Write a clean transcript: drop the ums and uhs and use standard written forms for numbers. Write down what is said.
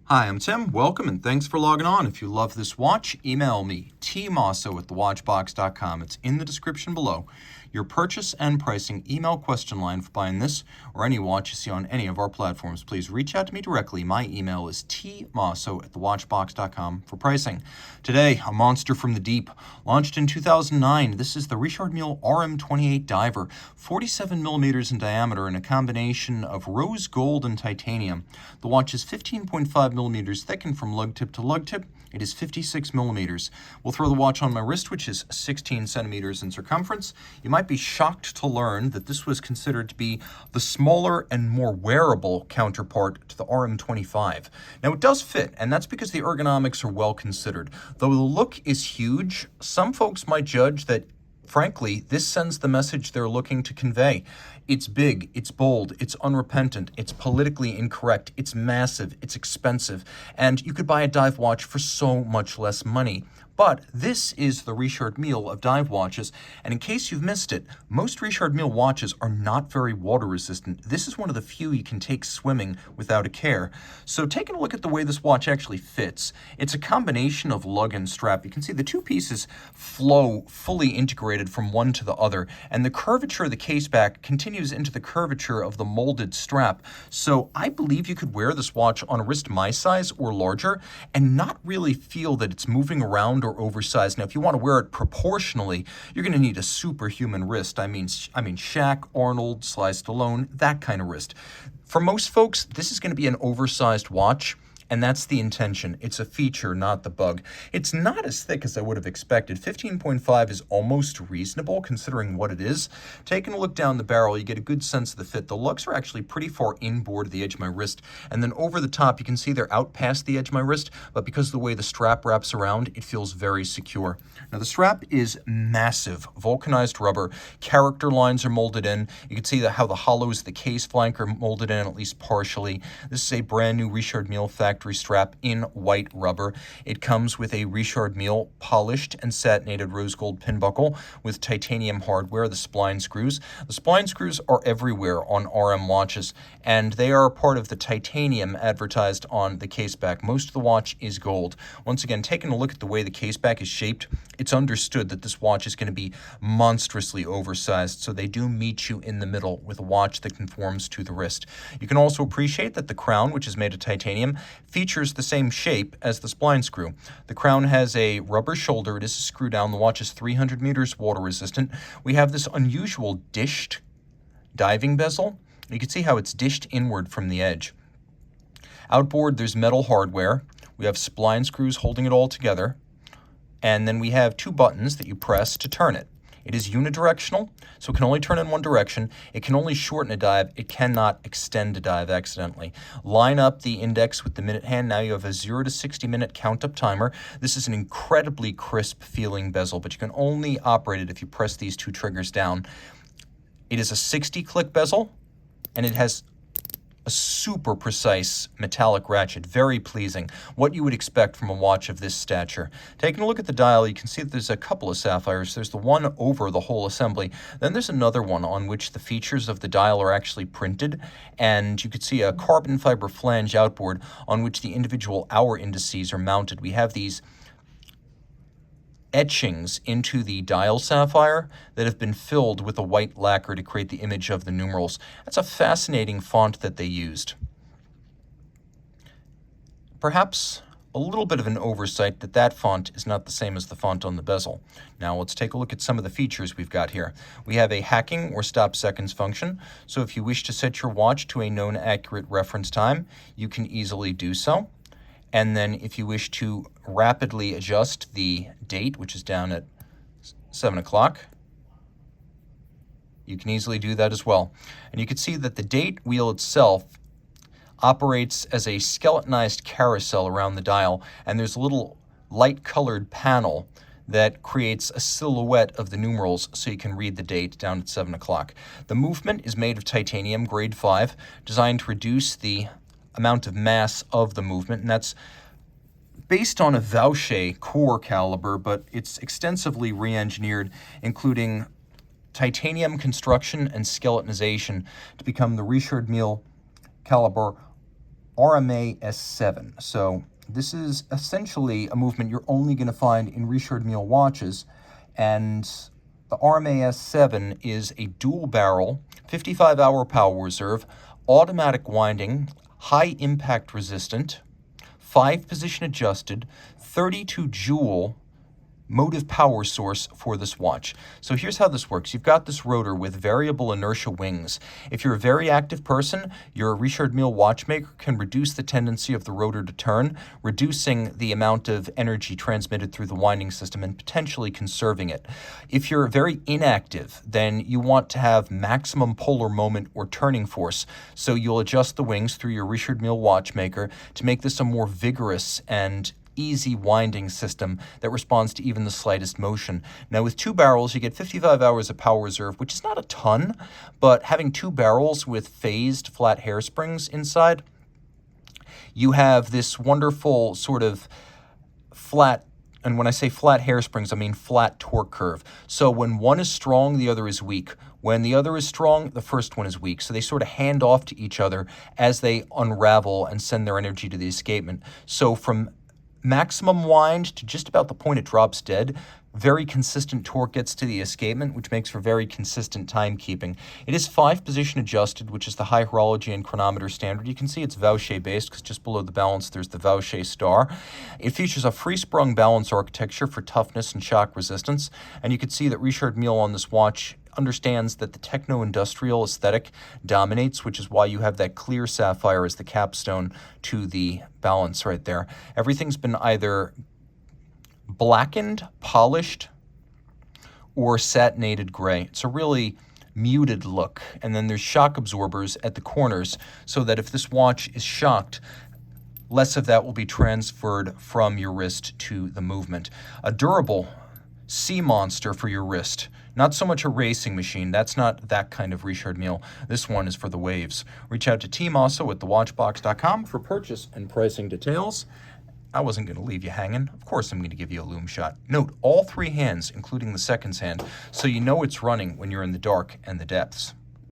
Hi, I'm Tim. Welcome and thanks for logging on. If you love this watch, email me, tmosso@thewatchbox.com. It's in the description below. Your purchase and pricing email question line for buying this or any watch you see on any of our platforms. Please reach out to me directly. My email is tmosso@thewatchbox.com for pricing. Today, a monster from the deep. Launched in 2009, this is the Richard Mille RM028 Diver, 47 millimeters in diameter in a combination of rose gold and titanium. The watch is 15.5 millimeters thick, and from lug tip to lug tip, it is 56 millimeters. We'll throw the watch on my wrist, which is 16 centimeters in circumference. You might be shocked to learn that this was considered to be the smaller and more wearable counterpart to the RM25. Now, it does fit, and that's because the ergonomics are well considered. Though the look is huge, some folks might judge that frankly, this sends the message they're looking to convey. It's big, it's bold, it's unrepentant, it's politically incorrect, it's massive, it's expensive, and you could buy a dive watch for so much less money. But this is the Richard Mille of dive watches, and in case you've missed it, most Richard Mille watches are not very water resistant. This is one of the few you can take swimming without a care. So taking a look at the way this watch actually fits, it's a combination of lug and strap. You can see the two pieces flow fully integrated from one to the other, and the curvature of the case back continues into the curvature of the molded strap. So I believe you could wear this watch on a wrist my size or larger and not really feel that it's moving around or oversized. Now, if you want to wear it proportionally, you're going to need a superhuman wrist. I mean Shaq, Arnold, Sly Stallone, that kind of wrist. For most folks, this is going to be an oversized watch, and that's the intention. It's a feature, not the bug. It's not as thick as I would have expected. 15.5 is almost reasonable considering what it is. Taking a look down the barrel, you get a good sense of the fit. The lugs are actually pretty far inboard the edge of my wrist, and then over the top, you can see they're out past the edge of my wrist, but because of the way the strap wraps around, it feels very secure. Now, the strap is massive, vulcanized rubber. Character lines are molded in. You can see how the hollows of the case flank are molded in, at least partially. This is a brand new Richard Mille factory strap in white rubber. It comes with a Richard Mille polished and satinated rose gold pin buckle with titanium hardware, the spline screws. The spline screws are everywhere on RM watches, and they are a part of the titanium advertised on the case back. Most of the watch is gold. Once again, taking a look at the way the case back is shaped, it's understood that this watch is going to be monstrously oversized, so they do meet you in the middle with a watch that conforms to the wrist. You can also appreciate that the crown, which is made of titanium, features the same shape as the spline screw. The crown has a rubber shoulder. It is a screw down. The watch is 300 meters water resistant. We have this unusual dished diving bezel. You can see how it's dished inward from the edge. Outboard, there's metal hardware. We have spline screws holding it all together. And then we have two buttons that you press to turn it. It is unidirectional, so it can only turn in one direction. It can only shorten a dive. It cannot extend a dive accidentally. Line up the index with the minute hand. Now you have a 0 to 60 minute count-up timer. This is an incredibly crisp feeling bezel, but you can only operate it if you press these two triggers down. It is a 60-click bezel, and it has a super precise metallic ratchet, very pleasing, what you would expect from a watch of this stature. Taking a look at the dial, you can see that there's a couple of sapphires. There's the one over the whole assembly. Then there's another one on which the features of the dial are actually printed, and you could see a carbon fiber flange outboard on which the individual hour indices are mounted. We have these etchings into the dial sapphire that have been filled with a white lacquer to create the image of the numerals. That's a fascinating font that they used. Perhaps a little bit of an oversight that that font is not the same as the font on the bezel. Now let's take a look at some of the features we've got here. We have a hacking or stop seconds function, so if you wish to set your watch to a known accurate reference time, you can easily do so. And then if you wish to rapidly adjust the date, which is down at 7 o'clock, you can easily do that as well. And you can see that the date wheel itself operates as a skeletonized carousel around the dial, and there's a little light-colored panel that creates a silhouette of the numerals so you can read the date down at 7 o'clock. The movement is made of titanium, grade 5, designed to reduce the amount of mass of the movement, and that's based on a Vaucher core caliber, but it's extensively re-engineered, including titanium construction and skeletonization to become the Richard Mille caliber RM028. So this is essentially a movement you're only going to find in Richard Mille watches, and the RM028 is a dual barrel, 55-hour power reserve, automatic winding, high impact resistant, 5-position adjusted, 32 joule motive power source for this watch. So here's how this works. You've got this rotor with variable inertia wings. If you're a very active person, your Richard Mille watchmaker can reduce the tendency of the rotor to turn, reducing the amount of energy transmitted through the winding system and potentially conserving it. If you're very inactive, then you want to have maximum polar moment or turning force. So you'll adjust the wings through your Richard Mille watchmaker to make this a more vigorous and easy winding system that responds to even the slightest motion. Now with 2 barrels, you get 55 hours of power reserve, which is not a ton, but having 2 barrels with phased flat hairsprings inside, you have this wonderful sort of flat, and when I say flat hairsprings, I mean flat torque curve. So when one is strong, the other is weak. When the other is strong, the first one is weak. So they sort of hand off to each other as they unravel and send their energy to the escapement. So from maximum wind to just about the point it drops dead, very consistent torque gets to the escapement, which makes for very consistent timekeeping. It is 5-position adjusted, which is the high horology and chronometer standard. You can see it's Vaucher based because just below the balance there's the Vaucher star. It features a free-sprung balance architecture for toughness and shock resistance, and you can see that Richard Mille on this watch understands that the techno-industrial aesthetic dominates, which is why you have that clear sapphire as the capstone to the balance right there. Everything's been either blackened, polished, or satinated gray. It's a really muted look. And then there's shock absorbers at the corners so that if this watch is shocked, less of that will be transferred from your wrist to the movement. A durable sea monster for your wrist. Not so much a racing machine. That's not that kind of Richard Mille. This one is for the waves. Reach out to Team Mosso at thewatchbox.com for purchase and pricing details. I wasn't going to leave you hanging. Of course I'm going to give you a loom shot. Note all 3 hands, including the seconds hand, so you know it's running when you're in the dark and the depths.